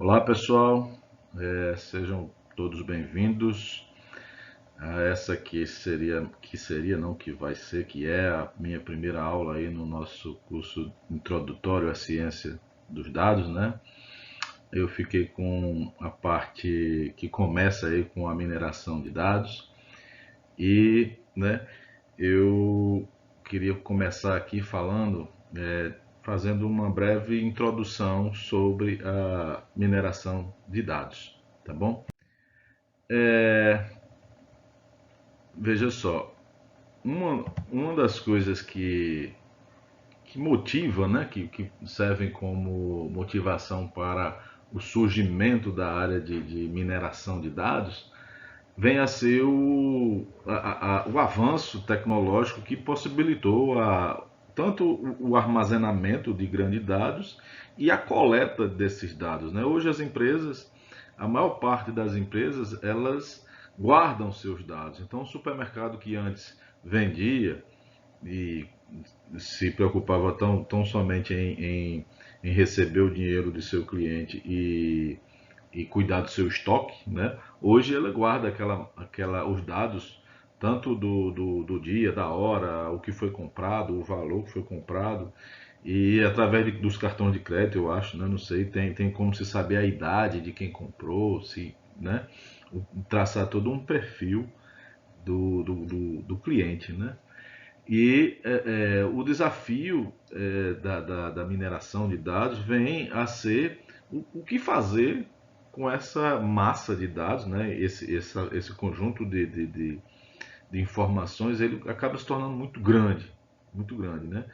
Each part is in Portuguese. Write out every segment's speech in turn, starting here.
Olá pessoal, sejam todos bem-vindos a essa que vai ser, que é a minha primeira aula aí no nosso curso introdutório à ciência dos dados, né? Eu fiquei com a parte que começa aí com a mineração de dados e, né, eu queria começar aqui fazendo uma breve introdução sobre a mineração de dados, tá bom? Veja só, uma das coisas que motiva, né, que servem como motivação para o surgimento da área de mineração de dados, vem a ser o avanço tecnológico que possibilitou tanto o armazenamento de grandes dados e a coleta desses dados, né? Hoje a maior parte das empresas, elas guardam seus dados. Então, o supermercado que antes vendia e se preocupava tão somente em receber o dinheiro de seu cliente e cuidar do seu estoque, né? Hoje ela guarda os dados tanto do dia, da hora, o que foi comprado, o valor que foi comprado, e através dos cartões de crédito, eu acho, né? Não sei, tem como se saber a idade de quem comprou, se, né? Traçar todo um perfil do cliente, né? E o desafio da mineração de dados vem a ser o que fazer com essa massa de dados, né? Esse conjunto de informações, ele acaba se tornando muito grande, né?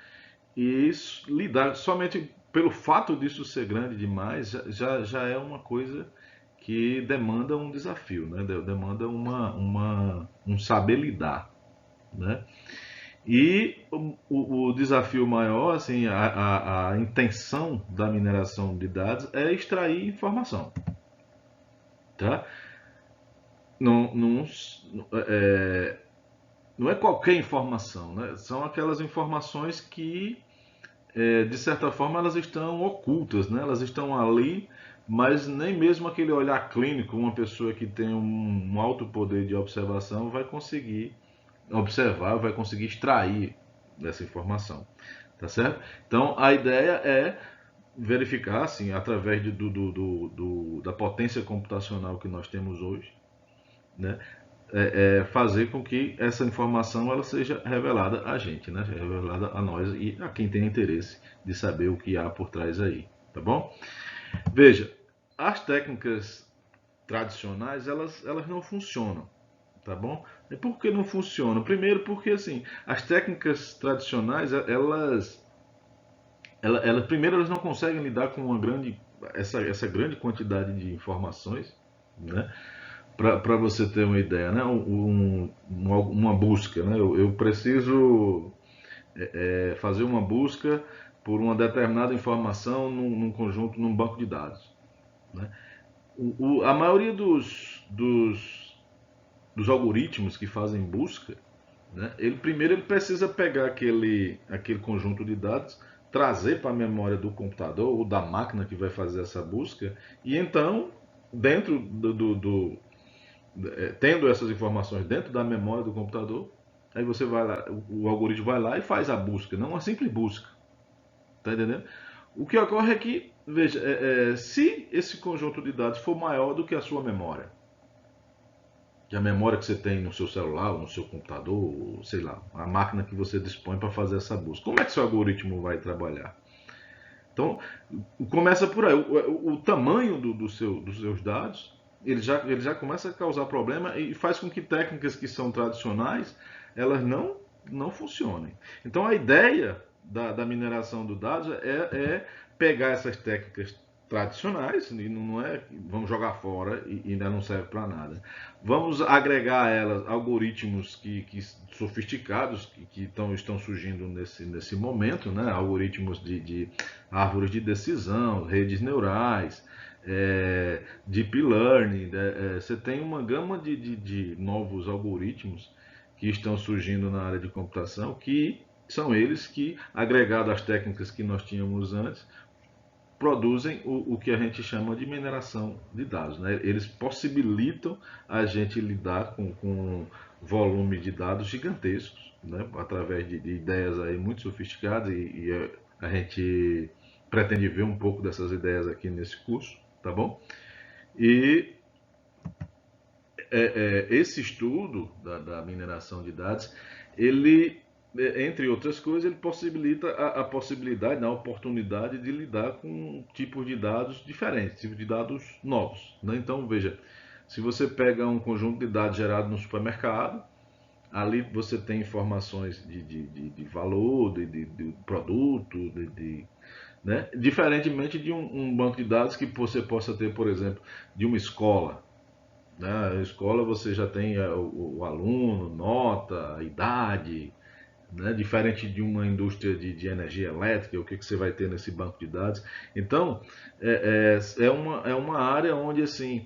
E isso, lidar somente pelo fato disso ser grande demais já é uma coisa que demanda um desafio, né? Demanda um saber lidar, né? E o desafio maior, assim, a intenção da mineração de dados é extrair informação, tá? Não, não, é, não é qualquer informação, né? São aquelas informações que, de certa forma, elas estão ocultas, né? Elas estão ali, mas nem mesmo aquele olhar clínico, uma pessoa que tem um alto poder de observação vai conseguir observar, vai conseguir extrair dessa informação, tá certo? Então a ideia é verificar, assim, através da potência computacional que nós temos hoje, né? Fazer com que essa informação ela seja revelada a gente, né? Revelada a nós e a quem tem interesse de saber o que há por trás aí, tá bom? Veja, as técnicas tradicionais elas não funcionam, tá bom? E por que não funcionam? Primeiro porque assim, as técnicas tradicionais, primeiro elas não conseguem lidar com essa grande quantidade de informações, né? Para você ter uma ideia, né? Uma busca, né? Eu preciso fazer uma busca por uma determinada informação num conjunto, num banco de dados, né? A maioria dos algoritmos que fazem busca, né? Ele precisa pegar aquele conjunto de dados, trazer para a memória do computador ou da máquina que vai fazer essa busca, e então, dentro tendo essas informações dentro da memória do computador, aí você vai lá, o algoritmo vai lá e faz a busca, não uma simples busca, tá entendendo? O que ocorre é que, veja, se esse conjunto de dados for maior do que a sua memória, que a memória que você tem no seu celular, ou no seu computador, ou, sei lá, a máquina que você dispõe para fazer essa busca. Como é que seu algoritmo vai trabalhar? Então, começa por aí. O tamanho dos seus dados, ele já começa a causar problema e faz com que técnicas que são tradicionais, elas não funcionem. Então, a ideia da mineração de dados é pegar essas técnicas tradicionais, e não é vamos jogar fora e ainda não serve para nada. Vamos agregar a elas algoritmos que sofisticados estão surgindo nesse momento, né? Algoritmos de árvores de decisão, redes neurais, deep learning. Né? Você tem uma gama de novos algoritmos que estão surgindo na área de computação que são eles que, agregado às técnicas que nós tínhamos antes, produzem o que a gente chama de mineração de dados, né? Eles possibilitam a gente lidar com volume de dados gigantescos, né? Através de ideias aí muito sofisticadas e a gente pretende ver um pouco dessas ideias aqui nesse curso, tá bom? E esse estudo da mineração de dados, ele, entre outras coisas, ele possibilita a possibilidade, a oportunidade de lidar com tipos de dados diferentes, tipos de dados novos, né? Então, veja, se você pega um conjunto de dados gerado no supermercado, ali você tem informações de valor, de produto, né? Diferentemente de um banco de dados que você possa ter, por exemplo, de uma escola. Na escola você já tem o aluno, nota, idade, né? Diferente de uma indústria de energia elétrica, o que você vai ter nesse banco de dados. Então, é uma área onde assim,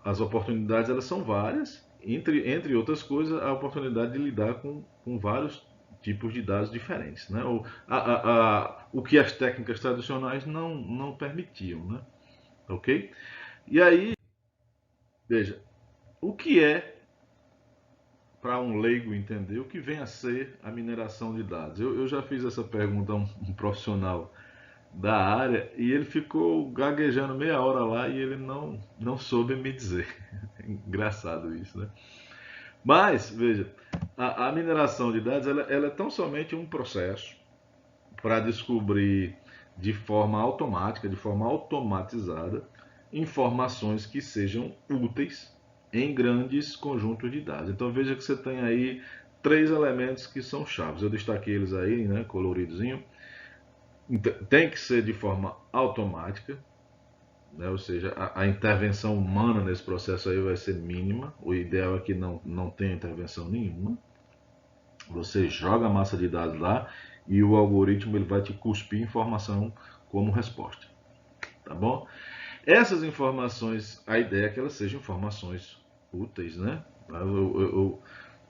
as oportunidades elas são várias, entre outras coisas, a oportunidade de lidar com vários tipos de dados diferentes, né? O que as técnicas tradicionais não permitiam, né? Ok? E aí, veja, o que é, para um leigo entender, o que vem a ser a mineração de dados? Eu já fiz essa pergunta a um profissional da área e ele ficou gaguejando meia hora lá e ele não soube me dizer. Engraçado isso, né? Mas, veja, a mineração de dados ela é tão somente um processo para descobrir de forma automática, de forma automatizada, informações que sejam úteis em grandes conjuntos de dados. Então veja que você tem aí três elementos que são chaves. Eu destaquei eles aí, né, coloridozinho. Tem que ser de forma automática, né, ou seja, a intervenção humana nesse processo aí vai ser mínima. O ideal é que não tenha intervenção nenhuma. Você joga a massa de dados lá e o algoritmo ele vai te cuspir informação como resposta, tá bom? Essas informações, a ideia é que elas sejam informações úteis, né?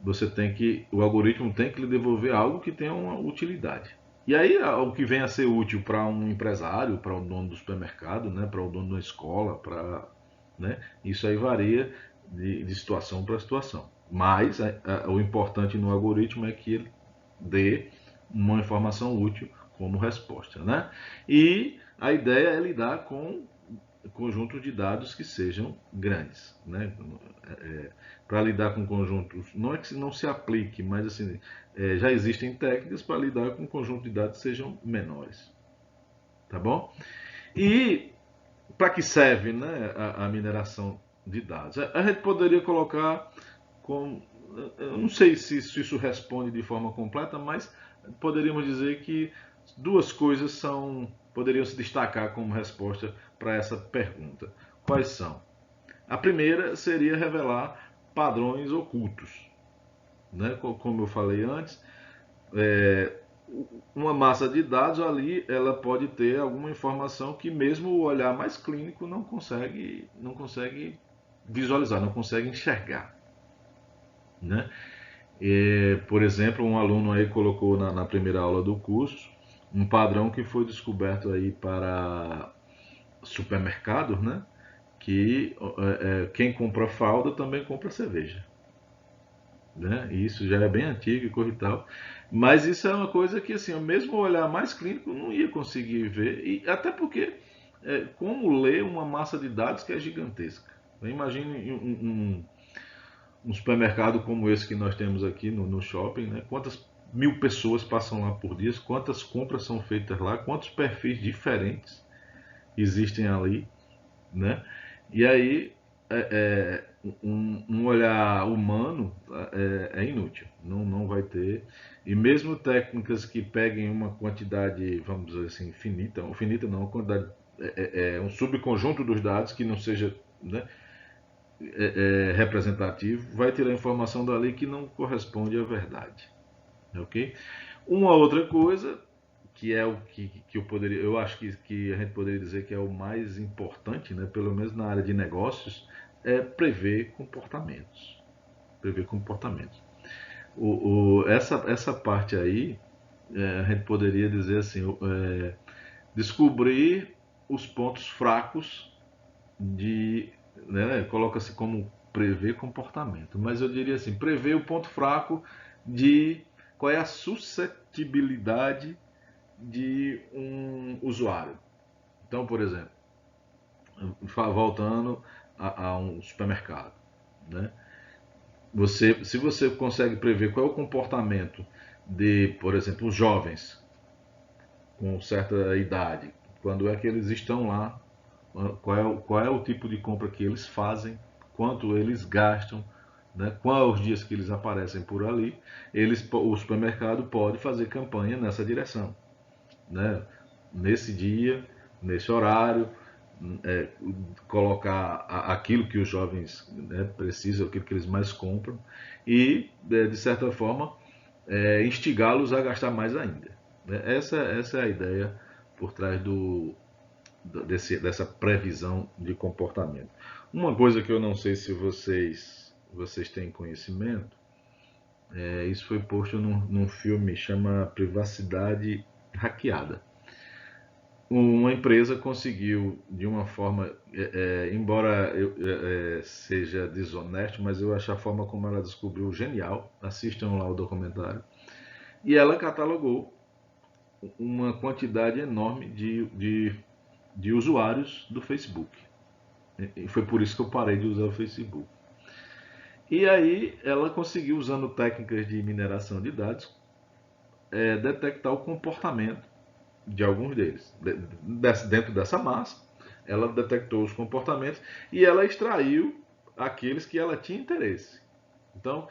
Você tem que, o algoritmo tem que lhe devolver algo que tenha uma utilidade. E aí, o que vem a ser útil para um empresário, para o dono do supermercado, né, para o dono da escola, né, isso aí varia de situação para situação. Mas o importante no algoritmo é que ele dê uma informação útil como resposta, né? E a ideia é lidar com conjuntos de dados que sejam grandes, né? Para lidar com conjuntos, não é que não se aplique, mas assim, já existem técnicas para lidar com conjuntos de dados que sejam menores, tá bom? E para que serve, né, a mineração de dados? A gente poderia colocar com, eu não sei se isso responde de forma completa, mas poderíamos dizer que duas coisas poderiam se destacar como resposta para essa pergunta. Quais são? A primeira seria revelar padrões ocultos, né? Como eu falei antes, é, uma massa de dados ali, ela pode ter alguma informação que mesmo o olhar mais clínico não consegue visualizar, não consegue enxergar, né? Por exemplo, um aluno aí colocou na primeira aula do curso um padrão que foi descoberto aí para supermercados, né? Que quem compra fralda também compra cerveja, né? E isso já é bem antigo e coisa e tal. Mas isso é uma coisa que, assim, mesmo o olhar mais clínico não ia conseguir ver, e até porque, como ler uma massa de dados que é gigantesca? Imagine um supermercado como esse que nós temos aqui no shopping, né? Quantas mil pessoas passam lá por dia, quantas compras são feitas lá, quantos perfis diferentes existem ali, né? E aí um olhar humano é inútil, não vai ter. E mesmo técnicas que peguem uma quantidade, vamos dizer assim, finita não, uma quantidade, um subconjunto dos dados que não seja, né, representativo, vai tirar informação dali que não corresponde à verdade, ok? Uma outra coisa que é o que eu acho que a gente poderia dizer que é o mais importante, né, pelo menos na área de negócios, é prever comportamentos. Prever comportamentos. Essa parte aí, a gente poderia dizer assim, descobrir os pontos fracos de, né, coloca-se como prever comportamento, mas eu diria assim, prever o ponto fraco de qual é a suscetibilidade de um usuário. Então, por exemplo, voltando a um supermercado, né? Se você consegue prever qual é o comportamento de, por exemplo, os jovens com certa idade, quando é que eles estão lá, qual é o tipo de compra que eles fazem, quanto eles gastam, né, quais os dias que eles aparecem por ali, o supermercado pode fazer campanha nessa direção, né? Nesse dia, nesse horário, é, colocar aquilo que os jovens, né, precisam, aquilo que eles mais compram e, de certa forma, instigá-los a gastar mais ainda. Né? Essa é a ideia por trás dessa previsão de comportamento. Uma coisa que eu não sei se vocês têm conhecimento, isso foi posto num filme chama Privacidade Hackeada. Uma empresa conseguiu, de uma forma, embora seja desonesto, mas eu acho a forma como ela descobriu genial. Assistam lá o documentário. E ela catalogou uma quantidade enorme de usuários do Facebook. E foi por isso que eu parei de usar o Facebook. E aí ela conseguiu, usando técnicas de mineração de dados, detectar o comportamento de alguns deles. Dentro dessa massa, ela detectou os comportamentos e ela extraiu aqueles que ela tinha interesse. Então,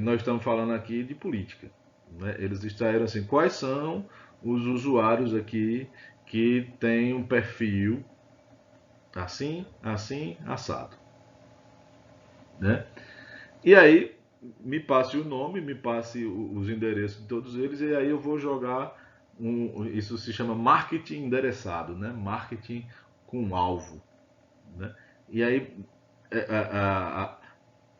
nós estamos falando aqui de política. Né? Eles extraíram assim, quais são os usuários aqui que têm um perfil assim, assim, assado. Né? E aí, me passe o nome, me passe os endereços de todos eles, e aí eu vou jogar isso se chama marketing endereçado, né? Marketing com alvo. Né? E aí,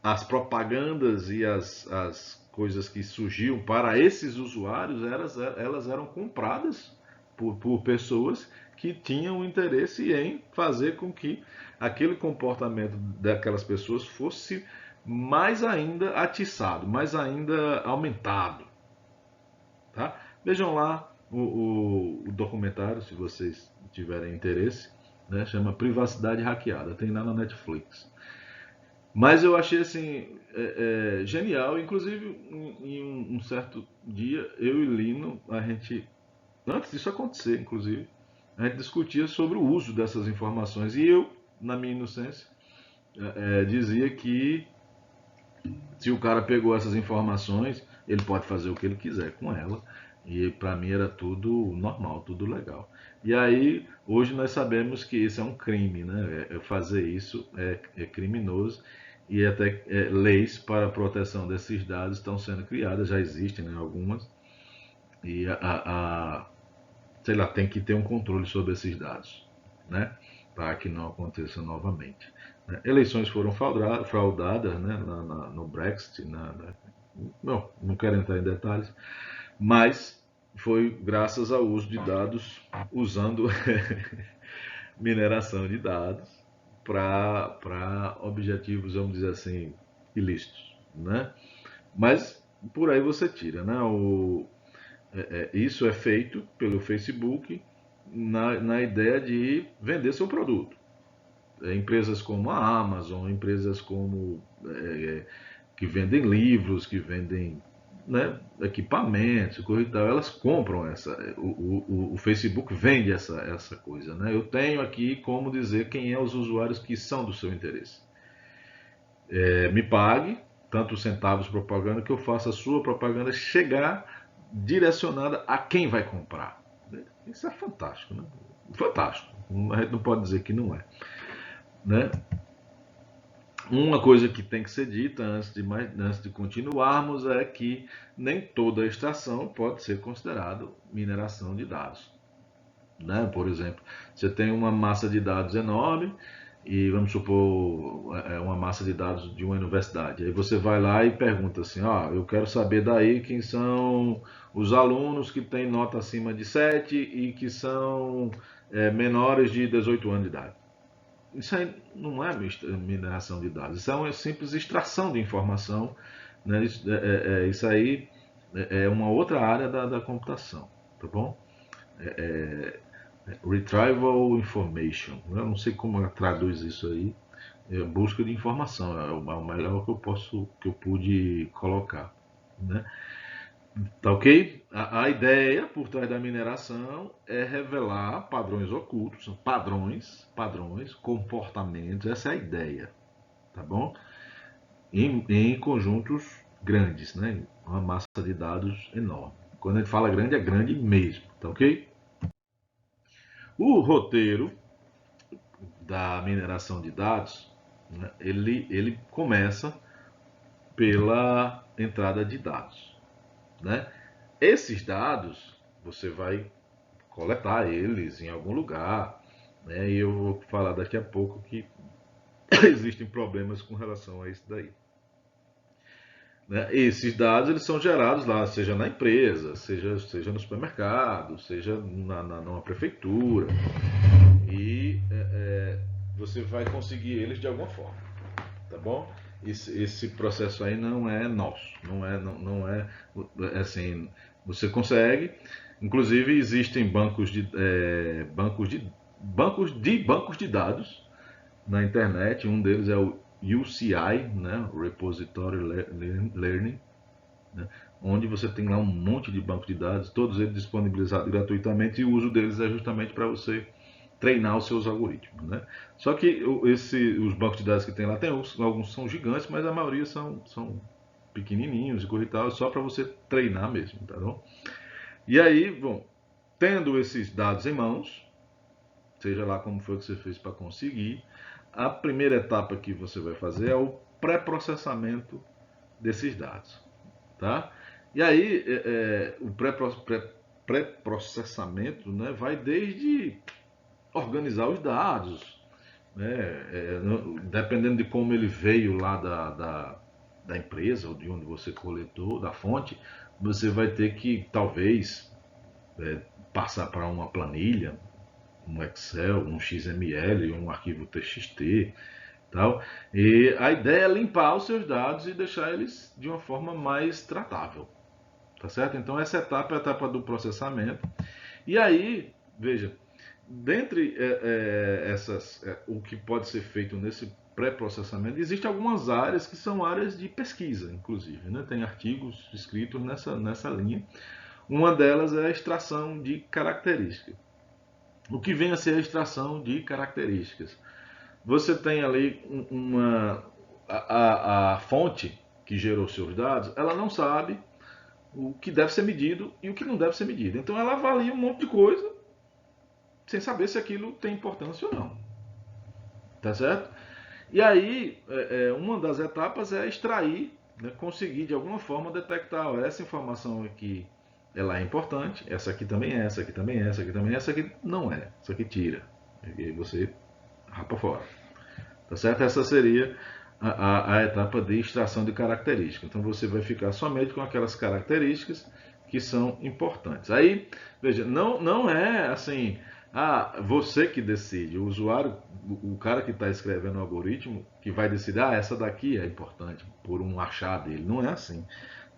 as propagandas e as coisas que surgiam para esses usuários, elas eram compradas por pessoas que tinham interesse em fazer com que aquele comportamento daquelas pessoas fosse mais ainda atiçado, mais ainda aumentado. Tá? Vejam lá o documentário, se vocês tiverem interesse, né? Chama Privacidade Hackeada, tem lá na Netflix. Mas eu achei assim genial, inclusive em um certo dia eu e Lino, a gente, antes disso acontecer, inclusive, a gente discutia sobre o uso dessas informações e eu, na minha inocência, dizia que se o cara pegou essas informações, ele pode fazer o que ele quiser com ela. E para mim era tudo normal, tudo legal. E aí, hoje nós sabemos que isso é um crime, né? Fazer isso é criminoso e até leis para a proteção desses dados estão sendo criadas, já existem, né, algumas. E sei lá, tem que ter um controle sobre esses dados, né? Para que não aconteça novamente. Eleições foram fraudadas, né, no Brexit, não quero entrar em detalhes, mas foi graças ao uso de dados, usando mineração de dados para objetivos, vamos dizer assim, ilícitos, né? Mas por aí você tira, né? Isso é feito pelo Facebook na ideia de vender seu produto. Empresas como a Amazon, empresas como que vendem livros, que vendem, né, equipamentos, coisa e tal, elas compram o Facebook vende essa coisa. Né? Eu tenho aqui como dizer quem é os usuários que são do seu interesse. Me pague tantos centavos propaganda que eu faça a sua propaganda chegar direcionada a quem vai comprar. Isso é fantástico, né? Fantástico. A gente não pode dizer que não é. Né? Uma coisa que tem que ser dita antes de continuarmos é que nem toda extração pode ser considerada mineração de dados. Né? Por exemplo, você tem uma massa de dados enorme e vamos supor uma massa de dados de uma universidade. Aí você vai lá e pergunta assim, eu quero saber daí quem são os alunos que têm nota acima de 7 e que são menores de 18 anos de idade. Isso aí não é mineração de dados, isso é uma simples extração de informação, né? Isso aí é uma outra área da computação, tá bom? Retrieval information, eu não sei como traduz isso aí, busca de informação, é o melhor que eu pude colocar, né? Tá ok? A ideia por trás da mineração é revelar padrões ocultos, são padrões, comportamentos, essa é a ideia, tá bom? Em conjuntos grandes, né? Uma massa de dados enorme. Quando a gente fala grande, é grande mesmo, tá ok? O roteiro da mineração de dados, né, ele começa pela entrada de dados, né? Esses dados você vai coletar eles em algum lugar, né? E eu vou falar daqui a pouco que existem problemas com relação a isso daí. Né? Esses dados eles são gerados lá, seja na empresa, seja no supermercado, seja numa prefeitura, e você vai conseguir eles de alguma forma, tá bom? Esse processo aí não é nosso, não é assim, você consegue, inclusive existem bancos de dados na internet, um deles é o UCI, né, Repository Learning, né, onde você tem lá um monte de bancos de dados, todos eles disponibilizados gratuitamente, e o uso deles é justamente para você treinar os seus algoritmos, né? Só que os bancos de dados que tem lá, alguns são gigantes, mas a maioria são pequenininhos e coisa e tal, só para você treinar mesmo, tá bom? E aí, bom, tendo esses dados em mãos, seja lá como foi que você fez para conseguir, a primeira etapa que você vai fazer é o pré-processamento desses dados, tá? E aí, o pré-processamento, né, vai desde organizar os dados, né, dependendo de como ele veio lá da empresa ou de onde você coletou, da fonte, você vai ter que talvez passar para uma planilha, um Excel, um XML, um arquivo TXT, tal. E a ideia é limpar os seus dados e deixar eles de uma forma mais tratável, tá certo? Então essa etapa é a etapa do processamento. E aí, veja, dentre o que pode ser feito nesse pré-processamento, existem algumas áreas que são áreas de pesquisa, inclusive, né? Tem artigos escritos nessa linha. Uma delas é a extração de características. O que vem a ser a extração de características? Você tem ali a fonte que gerou seus dados, ela não sabe o que deve ser medido e o que não deve ser medido. Então ela avalia um monte de coisa sem saber se aquilo tem importância ou não. Tá certo? E aí, uma das etapas é extrair, né, conseguir de alguma forma detectar, essa informação aqui ela é importante, essa aqui também é, essa aqui também é, essa aqui também é, essa aqui não é, essa aqui tira. E aí você rapa fora. Tá certo? Essa seria a etapa de extração de características. Então você vai ficar somente com aquelas características que são importantes. Aí, veja, não é assim, você que decide, o usuário, o cara que está escrevendo o algoritmo, que vai decidir, essa daqui é importante por um achar dele. Não é assim.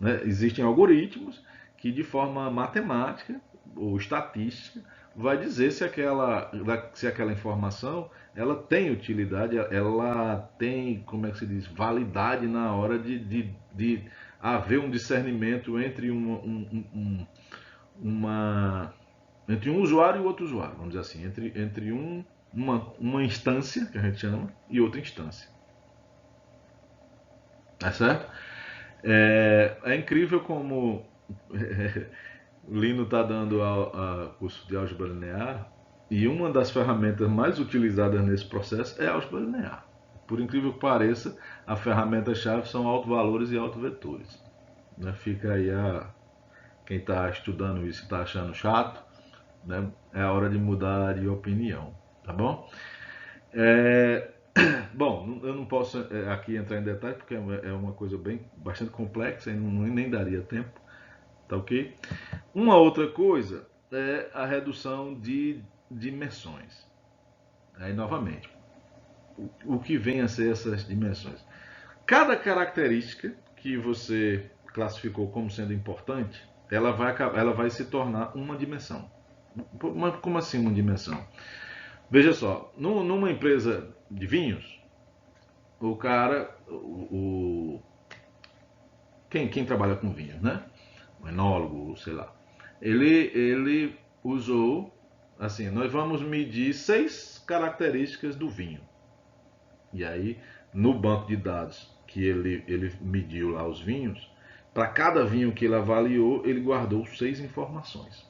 Né? Existem algoritmos que de forma matemática ou estatística vai dizer se aquela informação ela tem utilidade, ela tem, como é que se diz, validade na hora de haver um discernimento entre entre um usuário e outro usuário, vamos dizer assim, entre uma instância, que a gente chama, e outra instância. É certo? É incrível como o Lino está dando curso de álgebra linear e uma das ferramentas mais utilizadas nesse processo é a álgebra linear. Por incrível que pareça, a ferramenta-chave são autovalores e autovetores. Né? Fica aí quem está estudando isso e está achando chato, né? É a hora de mudar de opinião, tá bom? Bom, eu não posso aqui entrar em detalhes porque é uma coisa bastante complexa e nem daria tempo, tá ok? Uma outra coisa é a redução de dimensões. Aí, novamente, o que vem a ser essas dimensões? Cada característica que você classificou como sendo importante, ela vai se tornar uma dimensão. Mas como assim uma dimensão? Veja só, numa empresa de vinhos, o cara, quem trabalha com vinhos, né? Um enólogo, sei lá, ele usou, assim, nós vamos medir 6 características do vinho. E aí, no banco de dados que ele mediu lá os vinhos, para cada vinho que ele avaliou, ele guardou 6 informações.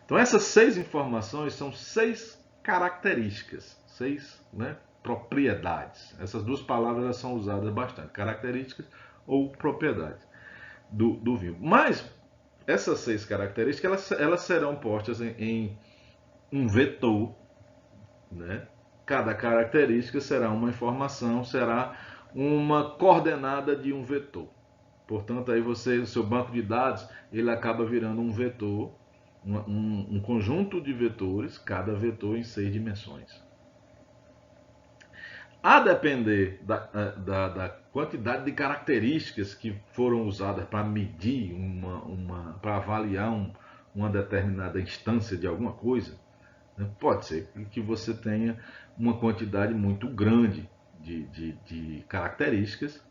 Então, essas 6 informações são 6 características, 6, né, propriedades. Essas duas palavras elas são usadas bastante, características ou propriedades do vinho. Mas essas 6 características elas serão postas em um vetor, né? Cada característica será uma informação, será uma coordenada de um vetor. Portanto, aí o seu banco de dados, ele acaba virando um vetor, um conjunto de vetores, cada vetor em 6 dimensões. A depender da quantidade de características que foram usadas para medir, para avaliar uma determinada instância de alguma coisa, né, pode ser que você tenha uma quantidade muito grande de características,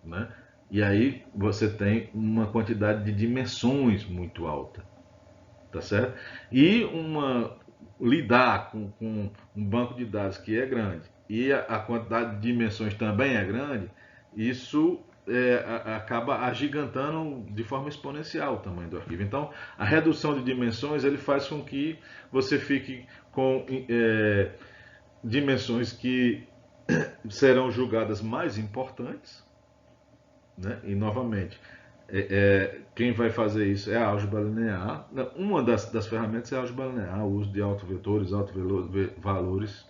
né? E aí você tem uma quantidade de dimensões muito alta, tá certo? E lidar com um banco de dados que é grande e a quantidade de dimensões também é grande, isso acaba agigantando de forma exponencial o tamanho do arquivo. Então, a redução de dimensões ele faz com que você fique com dimensões que serão julgadas mais importantes, né? E novamente, quem vai fazer isso é a álgebra linear. Uma das ferramentas é a álgebra linear, o uso de autovetores, autovalores.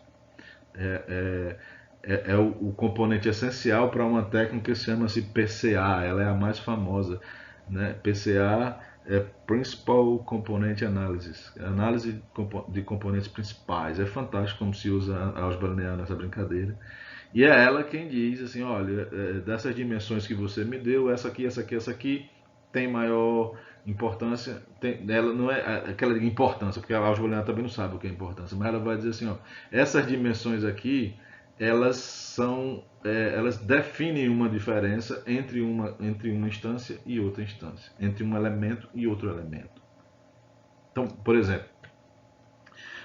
É o componente essencial para uma técnica que chama-se PCA, ela é a mais famosa, né? PCA é Principal Component Analysis, análise de componentes principais. É fantástico como se usa a álgebra linear nessa brincadeira. E é ela quem diz assim, olha, dessas dimensões que você me deu, essa aqui tem maior importância. Ela não é aquela importância, porque a álgebra linear também não sabe o que é importância, mas ela vai dizer assim, ó, essas dimensões aqui, elas definem uma diferença entre uma instância e outra instância, entre um elemento e outro elemento. Então, por exemplo,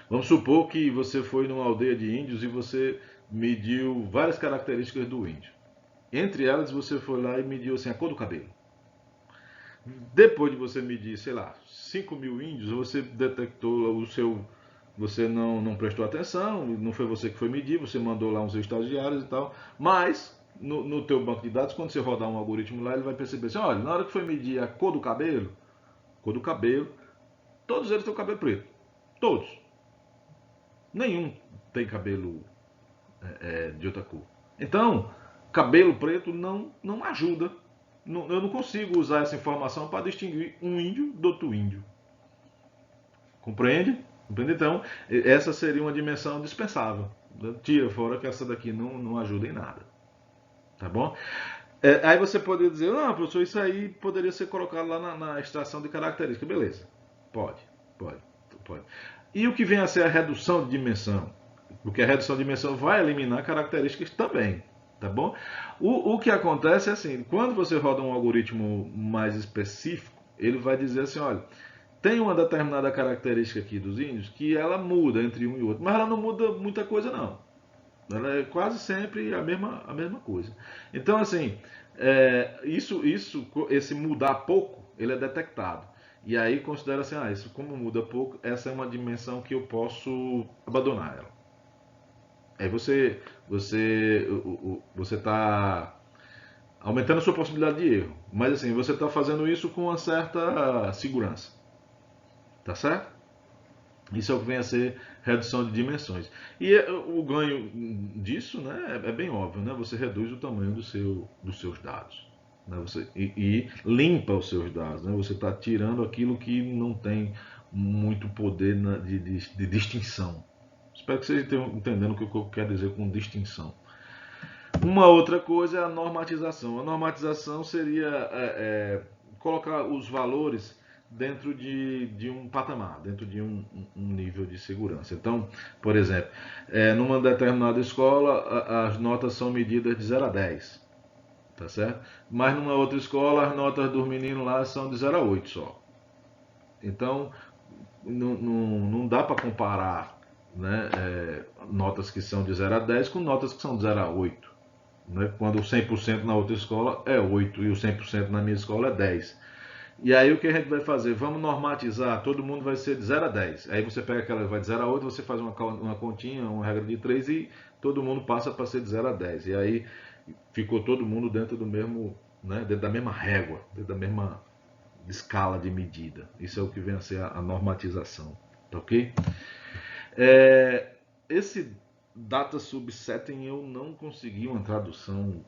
vamos supor que você foi numa aldeia de índios e você mediu várias características do índio. Entre elas, você foi lá e mediu assim, a cor do cabelo. Depois de você medir, sei lá, 5.000 índios, você detectou o seu. Você não prestou atenção, não foi você que foi medir, você mandou lá uns estagiários e tal. Mas, no teu banco de dados, quando você rodar um algoritmo lá, ele vai perceber assim: olha, na hora que foi medir a cor do cabelo, todos eles têm o cabelo preto. Todos. Nenhum tem cabelo de outra cor. Então, cabelo preto não ajuda. Eu não consigo usar essa informação para distinguir um índio do outro índio. Compreende? Compreende? Então, essa seria uma dimensão dispensável. Tira fora que essa daqui não ajuda em nada. Tá bom? Aí você poderia dizer, não, professor, isso aí poderia ser colocado lá na extração de característica. Beleza. Pode, pode. E o que vem a ser a redução de dimensão? Porque a redução de dimensão vai eliminar características também, tá bom? O que acontece é assim, quando você roda um algoritmo mais específico, ele vai dizer assim, olha, tem uma determinada característica aqui dos índios que ela muda entre um e outro, mas ela não muda muita coisa não. Ela é quase sempre a mesma coisa. Então, assim, esse mudar pouco, ele é detectado. E aí considera assim, isso como muda pouco, essa é uma dimensão que eu posso abandonar ela. Aí você está aumentando a sua possibilidade de erro. Mas assim, você está fazendo isso com uma certa segurança. Tá certo? Isso é o que vem a ser redução de dimensões. E o ganho disso, né, é bem óbvio, né? Você reduz o tamanho dos seus dados, né? E limpa os seus dados, né? Você está tirando aquilo que não tem muito poder de distinção. Espero que vocês estejam entendendo o que eu quero dizer com distinção. Uma outra coisa é a normatização. A normatização seria colocar os valores dentro de um patamar, dentro de um nível de segurança. Então, por exemplo, numa determinada escola, as notas são medidas de 0 a 10, tá certo? Mas numa outra escola, as notas dos meninos lá são de 0 a 8 só. Então, não dá para comparar, né, notas que são de 0 a 10 com notas que são de 0 a 8. Né? Quando o 100% na outra escola é 8 e o 100% na minha escola é 10. E aí o que a gente vai fazer? Vamos normatizar, todo mundo vai ser de 0 a 10. Aí você pega aquela, vai de 0 a 8, você faz uma continha, uma regra de 3 e todo mundo passa para ser de 0 a 10. E aí ficou todo mundo dentro do mesmo, né, dentro da mesma régua, dentro da mesma escala de medida. Isso é o que vem a ser a normatização. Tá ok? Esse data subsetting eu não consegui uma tradução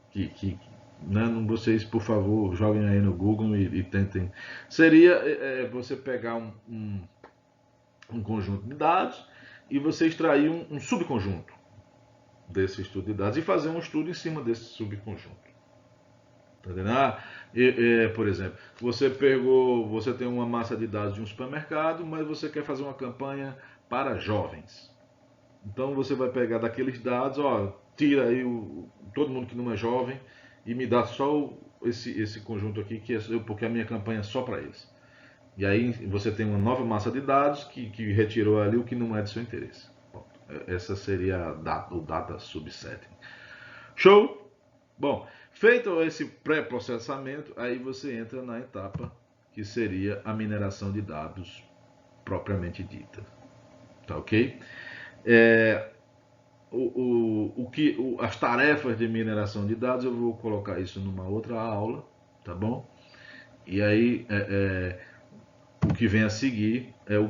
que né, vocês, por favor, joguem aí no Google e tentem. Seria você pegar um conjunto de dados e você extrair um subconjunto desse estudo de dados e fazer um estudo em cima desse subconjunto. Tá entendendo? Por exemplo, você tem uma massa de dados de um supermercado, mas você quer fazer uma campanha para jovens. Então você vai pegar daqueles dados, tira aí todo mundo que não é jovem e me dá só esse conjunto aqui, porque a minha campanha é só para eles. E aí você tem uma nova massa de dados que retirou ali o que não é de seu interesse. Bom, essa seria o data subsetting. Show? Bom, feito esse pré-processamento, aí você entra na etapa que seria a mineração de dados propriamente dita. Tá ok? As tarefas de mineração de dados, eu vou colocar isso numa outra aula, tá bom? E aí, o que vem a seguir é o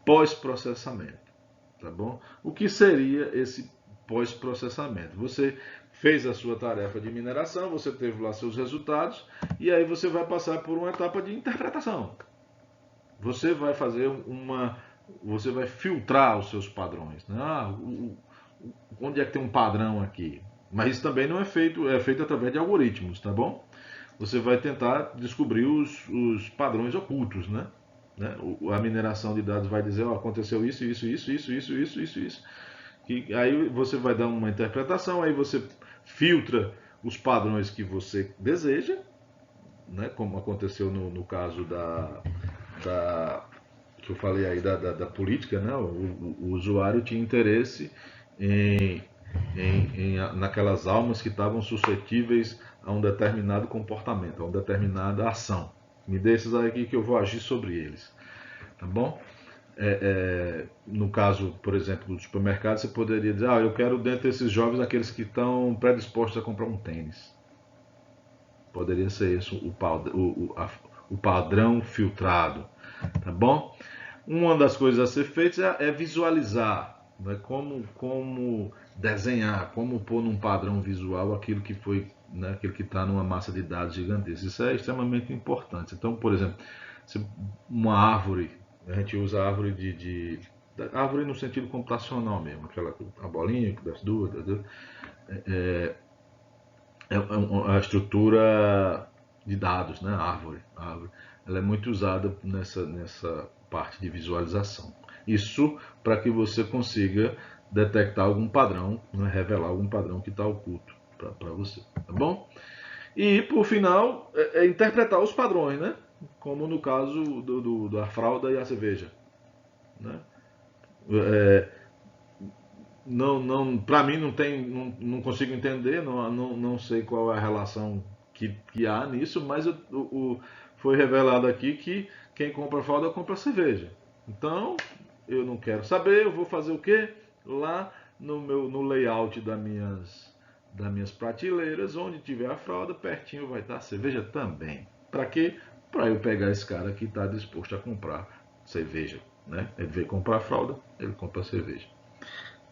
pós-processamento, tá bom? O que seria esse pós-processamento? Você fez a sua tarefa de mineração, você teve lá seus resultados, e aí você vai passar por uma etapa de interpretação. Você vai fazer você vai filtrar os seus padrões, né? Onde é que tem um padrão aqui? Mas isso também não é feito através de algoritmos, tá bom? Você vai tentar descobrir os padrões ocultos, né? A mineração de dados vai dizer, aconteceu isso, isso, isso, isso, isso, isso, isso, isso. E aí você vai dar uma interpretação, aí você filtra os padrões que você deseja, né? Como aconteceu no caso que eu falei aí da política, né? O usuário tinha interesse naquelas almas que estavam suscetíveis a um determinado comportamento, a uma determinada ação. Me dê esses aqui que eu vou agir sobre eles. Tá bom? No caso, por exemplo, do supermercado, você poderia dizer, eu quero dentro desses jovens aqueles que estão predispostos a comprar um tênis. Poderia ser isso o padrão filtrado. Tá bom? Uma das coisas a ser feita é visualizar, né? Como desenhar, como pôr num padrão visual aquilo que foi, né? Aquilo que está numa massa de dados gigantesca. Isso é extremamente importante. Então, por exemplo, uma árvore, a gente usa a árvore árvore no sentido computacional mesmo, a bolinha que das duas, a estrutura de dados, né? Árvore. Ela é muito usada nessa parte de visualização. Isso para que você consiga detectar algum padrão, né? Revelar algum padrão que está oculto para você, tá bom? E por final, interpretar os padrões, né? Como no caso da fralda e a cerveja, né? Para mim não consigo entender, não sei qual é a relação que há nisso, mas foi revelado aqui que quem compra fralda compra cerveja. Então eu não quero saber, eu vou fazer o quê? Lá no layout das minhas prateleiras, onde tiver a fralda, pertinho vai estar a cerveja também. Para quê? Para eu pegar esse cara que está disposto a comprar cerveja. né? Ele veio comprar fralda, ele compra cerveja.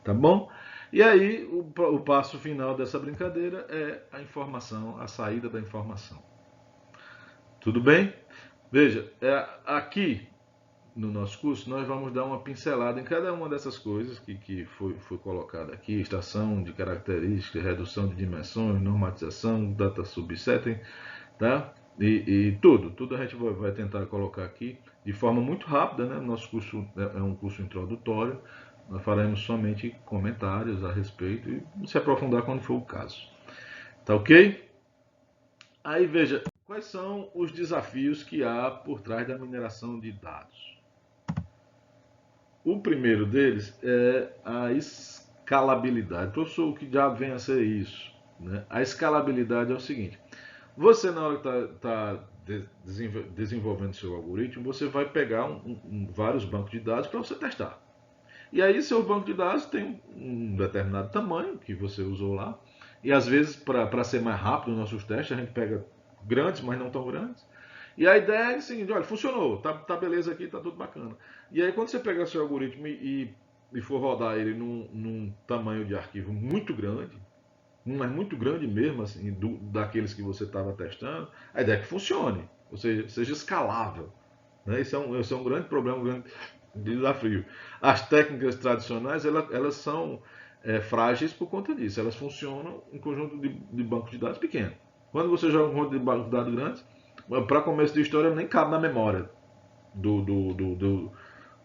Tá bom? E aí, o passo final dessa brincadeira é a informação, a saída da informação. Tudo bem? Veja, aqui no nosso curso nós vamos dar uma pincelada em cada uma dessas coisas que foi colocada aqui: extração de características, redução de dimensões, normatização, data subsetting, tá? E tudo a gente vai tentar colocar aqui de forma muito rápida, né? Nosso curso é um curso introdutório, nós faremos somente comentários a respeito e se aprofundar quando for o caso. Tá ok? Aí veja, quais são os desafios que há por trás da mineração de dados? O primeiro deles é a escalabilidade. Professor, o que já vem a ser isso? Né? A escalabilidade é o seguinte: você, na hora que está desenvolvendo seu algoritmo, você vai pegar vários bancos de dados para você testar. E aí, seu banco de dados tem um determinado tamanho que você usou lá. E às vezes, para ser mais rápido nos nossos testes, a gente pega grandes, mas não tão grandes. E a ideia é a seguinte: olha, funcionou, tá beleza aqui, tá tudo bacana. E aí, quando você pegar seu algoritmo e for rodar ele num tamanho de arquivo muito grande, mas muito grande mesmo, assim, daqueles que você estava testando, a ideia é que funcione, ou seja escalável. Né? Esse é um grande problema, um grande desafio. As técnicas tradicionais, elas são frágeis por conta disso. Elas funcionam em conjunto de bancos de dados pequenos. Quando você joga um conjunto de bancos de dados grandes, para começo de história, nem cabe na memória do, do, do, do,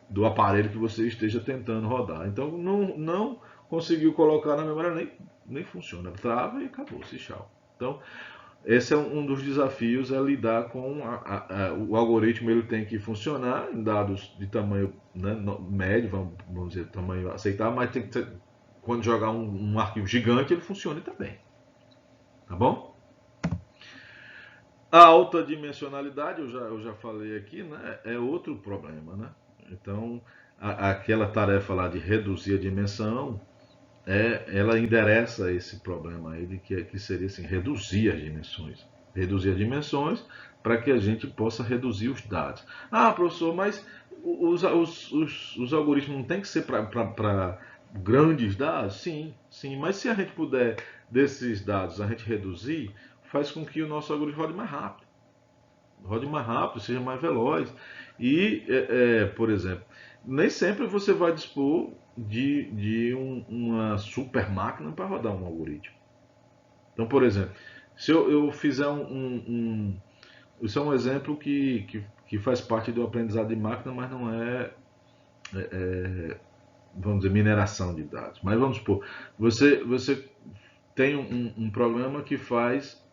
do aparelho que você esteja tentando rodar. Então, não conseguiu colocar na memória, nem funciona. Trava e acabou, se tchau. Então, esse é um dos desafios, é lidar com o algoritmo. Ele tem que funcionar em dados de tamanho, né, médio, vamos dizer, tamanho aceitável, mas tem que ter, quando jogar um arquivo gigante, ele funcione também. Tá bom? A alta dimensionalidade, eu já falei aqui, né, é outro problema. Né? Então, aquela tarefa lá de reduzir a dimensão, ela endereça esse problema aí de que seria assim, reduzir as dimensões. Reduzir as dimensões para que a gente possa reduzir os dados. Ah, professor, mas os algoritmos não tem que ser para grandes dados? Sim, mas se a gente puder, desses dados, a gente reduzir, faz com que o nosso algoritmo rode mais rápido, seja mais veloz. E, por exemplo, nem sempre você vai dispor de uma super máquina para rodar um algoritmo. Então, por exemplo, se eu fizer isso é um exemplo que faz parte do aprendizado de máquina, mas não vamos dizer, mineração de dados. Mas vamos supor, você tem um programa que faz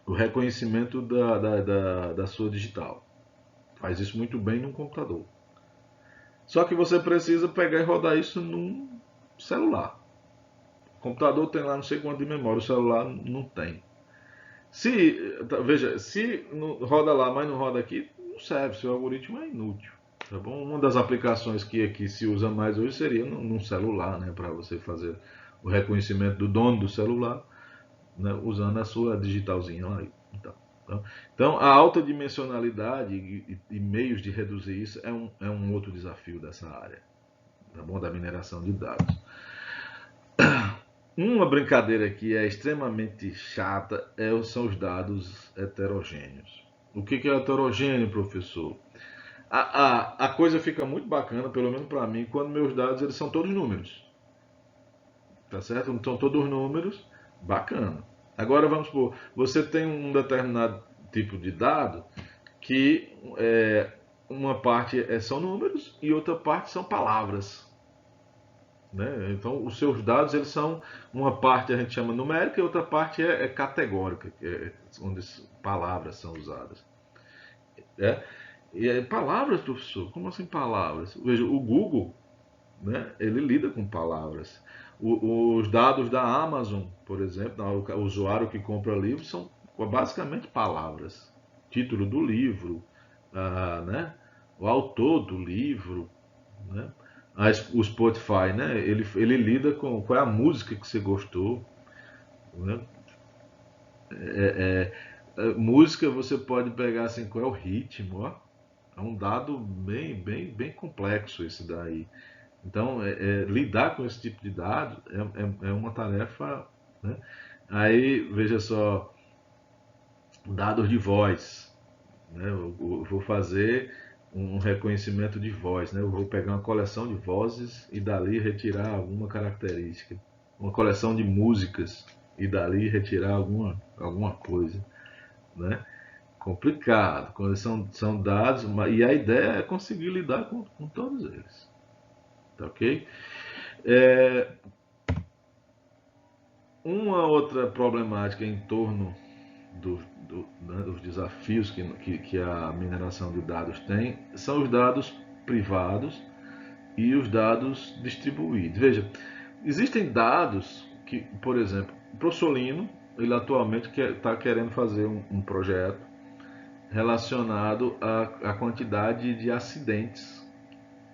o reconhecimento da sua digital. Faz isso muito bem num computador. Só que você precisa pegar e rodar isso num celular. O computador tem lá não sei quanto de memória, o celular não tem. Veja, se roda lá, mas não roda aqui, não serve, seu algoritmo é inútil. Tá bom? Uma das aplicações que aqui se usa mais hoje seria num celular, né, para você fazer o reconhecimento do dono do celular, né, usando a sua digitalzinha lá. Então, a alta dimensionalidade e meios de reduzir isso é um outro desafio dessa área, tá bom? Da mineração de dados. Uma brincadeira que é extremamente chata são os dados heterogêneos. O que é heterogêneo, professor? A coisa fica muito bacana, pelo menos para mim, quando meus dados eles são todos números. Tá certo? São todos números, bacana. Agora vamos supor, você tem um determinado tipo de dado que uma parte são números e outra parte são palavras. Né? Então, os seus dados, eles são, uma parte a gente chama numérica e outra parte é categórica, onde palavras são usadas. E palavras, professor? Como assim palavras? Veja, o Google, né, ele lida com palavras. Os dados da Amazon, por exemplo, o usuário que compra livros são basicamente palavras. Título do livro, né, o autor do livro, né? O Spotify, né? Ele lida com qual é a música que você gostou, né? Música você pode pegar assim, qual é o ritmo, ó. É um dado bem complexo esse daí. Então, lidar com esse tipo de dados é uma tarefa, né? Aí, veja só, dados de voz, né? Eu vou fazer um reconhecimento de voz, né? Eu vou pegar uma coleção de vozes e dali retirar alguma característica. Uma coleção de músicas e dali retirar alguma coisa, né? Complicado, quando são dados, e a ideia é conseguir lidar com todos eles, tá ok? É, uma outra problemática em torno dos desafios que a mineração de dados tem são os dados privados e os dados distribuídos. Veja, existem dados que, por exemplo, o Prossolino, ele atualmente está querendo fazer um projeto relacionado à quantidade de acidentes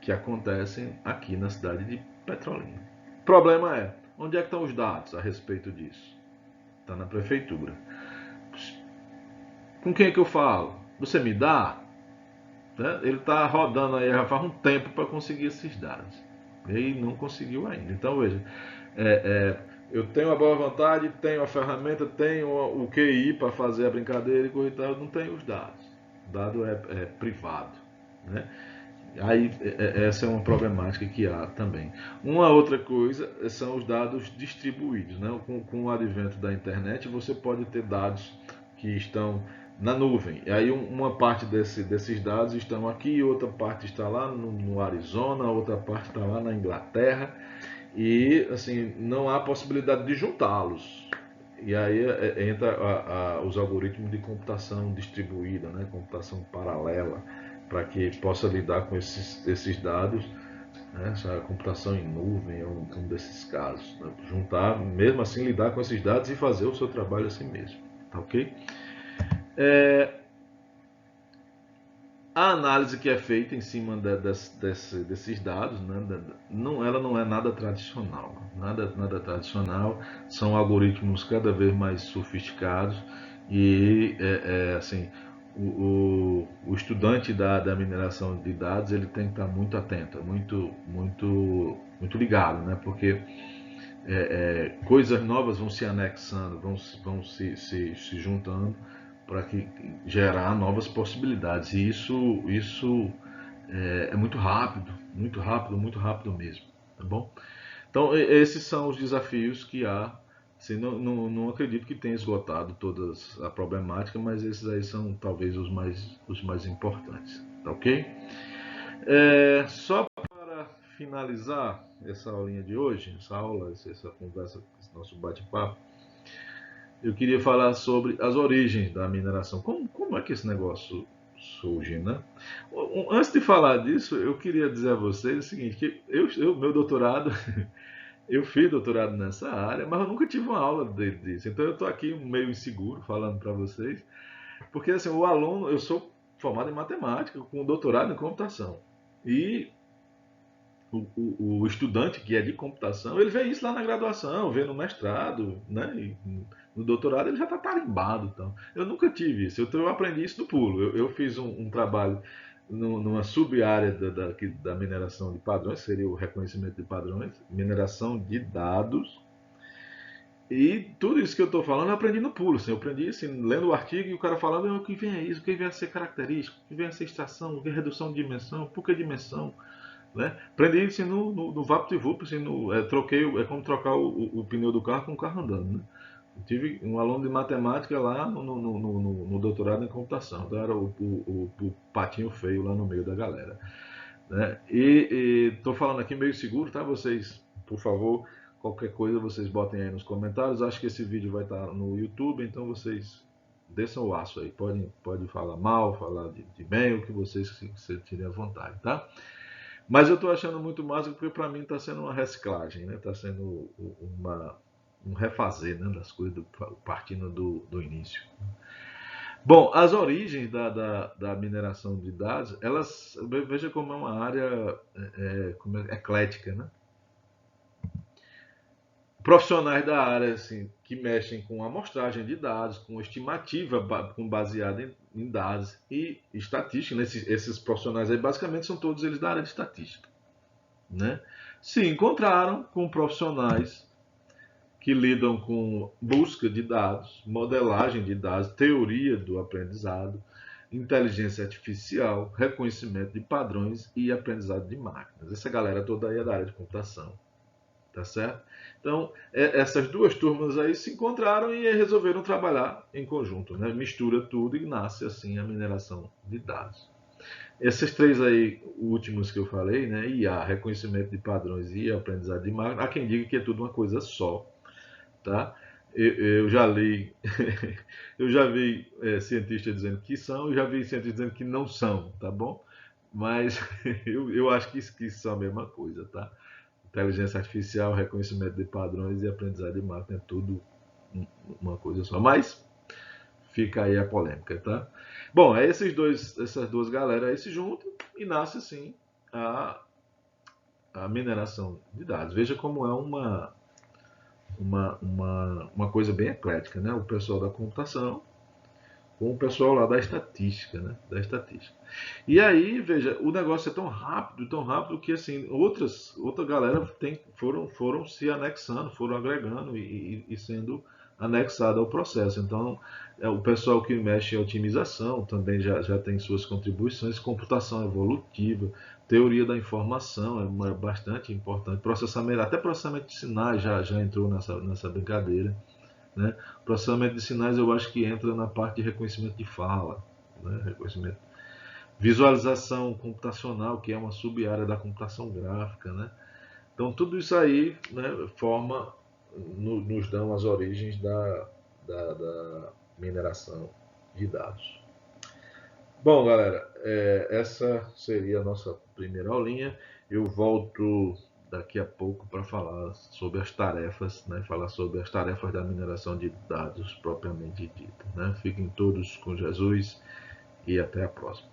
que acontecem aqui na cidade de Petrolina. O problema é, onde é que estão os dados a respeito disso? Está na prefeitura. Com quem é que eu falo? Você me dá? Né? Ele está rodando aí já faz um tempo para conseguir esses dados. E não conseguiu ainda. Então veja, eu tenho a boa vontade, tenho a ferramenta, tenho o QI para fazer a brincadeira e coisa e tal, não tenho os dados. O dado é privado. Né? Aí essa é uma problemática que há também. Uma outra coisa são os dados distribuídos, né? Com o advento da internet, você pode ter dados que estão na nuvem. E aí uma parte desses dados estão aqui, outra parte está lá no Arizona, outra parte está lá na Inglaterra. E assim, não há possibilidade de juntá-los. E aí entra os algoritmos de computação distribuída, né? Computação paralela, para que possa lidar com esses dados, né? Essa computação em nuvem é um desses casos. Né? Juntar, mesmo assim, lidar com esses dados e fazer o seu trabalho assim mesmo. Tá ok? A análise que é feita em cima desses dados, né, ela não é nada tradicional. Nada tradicional. São algoritmos cada vez mais sofisticados e, assim, o estudante da mineração de dados ele tem que estar muito atento, muito ligado, né, porque coisas novas vão se anexando, vão se juntando para que gerar novas possibilidades. E isso é muito rápido, muito rápido, muito rápido mesmo, tá bom? Então esses são os desafios que há. Assim, não acredito que tenha esgotado toda a problemática, mas esses aí são talvez os mais importantes, tá ok? Só para finalizar essa aulinha de hoje, essa aula, essa conversa, esse nosso bate-papo, eu queria falar sobre as origens da mineração. Como é que esse negócio surge, né? Antes de falar disso, eu queria dizer a vocês o seguinte, que meu doutorado, eu fiz doutorado nessa área, mas eu nunca tive uma aula disso. Então eu estou aqui meio inseguro falando para vocês, porque assim, o aluno, eu sou formado em matemática, com doutorado em computação. E o estudante que é de computação, ele vê isso lá na graduação, vê no mestrado, né? E no doutorado ele já está tarimbado. Então. Eu nunca tive isso, eu aprendi isso no pulo. Eu fiz um trabalho numa sub-área da mineração de padrões, seria o reconhecimento de padrões, mineração de dados. E tudo isso que eu estou falando eu aprendi no pulo. Assim, eu aprendi assim, lendo o artigo e o cara falando o que vem é isso, o que vem a ser característico, o que vem a ser extração, o que é redução de dimensão, por que dimensão, né? Aprendi isso no VaptVup, assim, troquei, é como trocar o pneu do carro com o carro andando. Né? Eu tive um aluno de matemática lá no doutorado em computação, então era o patinho feio lá no meio da galera. Né? E estou falando aqui meio seguro, tá? Vocês, por favor, qualquer coisa vocês botem aí nos comentários. Acho que esse vídeo vai estar no YouTube, então vocês desçam o aço aí. Pode falar mal, falar de bem, o que vocês se sentirem à vontade, tá? Mas eu estou achando muito massa porque para mim está sendo uma reciclagem, né? Está sendo um refazer, né, das coisas partindo do início. Bom, as origens da mineração de dados, elas veja como é uma área como eclética, né? Profissionais da área assim, que mexem com amostragem de dados, com estimativa baseada em dados e estatística. Esses profissionais aí basicamente são todos eles da área de estatística. Né? Se encontraram com profissionais que lidam com busca de dados, modelagem de dados, teoria do aprendizado, inteligência artificial, reconhecimento de padrões e aprendizado de máquinas. Essa galera toda aí é da área de computação, tá certo? Então, essas duas turmas aí se encontraram e resolveram trabalhar em conjunto, né? Mistura tudo e nasce assim a mineração de dados. Esses três aí, últimos que eu falei, né? IA, reconhecimento de padrões e aprendizado de máquinas, há quem diga que é tudo uma coisa só, tá? Eu já li, eu já vi cientistas dizendo que são, e já vi cientistas dizendo que não são, tá bom? Mas eu acho que são a mesma coisa, tá? Inteligência artificial, reconhecimento de padrões e aprendizado de máquina é tudo uma coisa só. Mas fica aí a polêmica, tá? Bom, é essas duas galera aí se juntam e nasce assim a, a mineração de dados. Veja como é uma coisa bem eclética, né? O pessoal da computação com o pessoal lá da estatística, né? Da estatística. E aí, veja, o negócio é tão rápido que assim outra galera foram se anexando, foram agregando e sendo anexada ao processo. Então, o pessoal que mexe em otimização também já tem suas contribuições, computação evolutiva, teoria da informação é bastante importante, processamento, até processamento de sinais já entrou nessa brincadeira. Né? Processamento de sinais eu acho que entra na parte de reconhecimento de fala, né? Reconhecimento. Visualização computacional, que é uma sub-área da computação gráfica. Né? Então tudo isso aí, né, nos dão as origens da mineração de dados. Bom, galera, essa seria a nossa primeira aulinha. Eu volto daqui a pouco para falar sobre as tarefas, né? Falar sobre as tarefas da mineração de dados propriamente dita. Né? Fiquem todos com Jesus e até a próxima.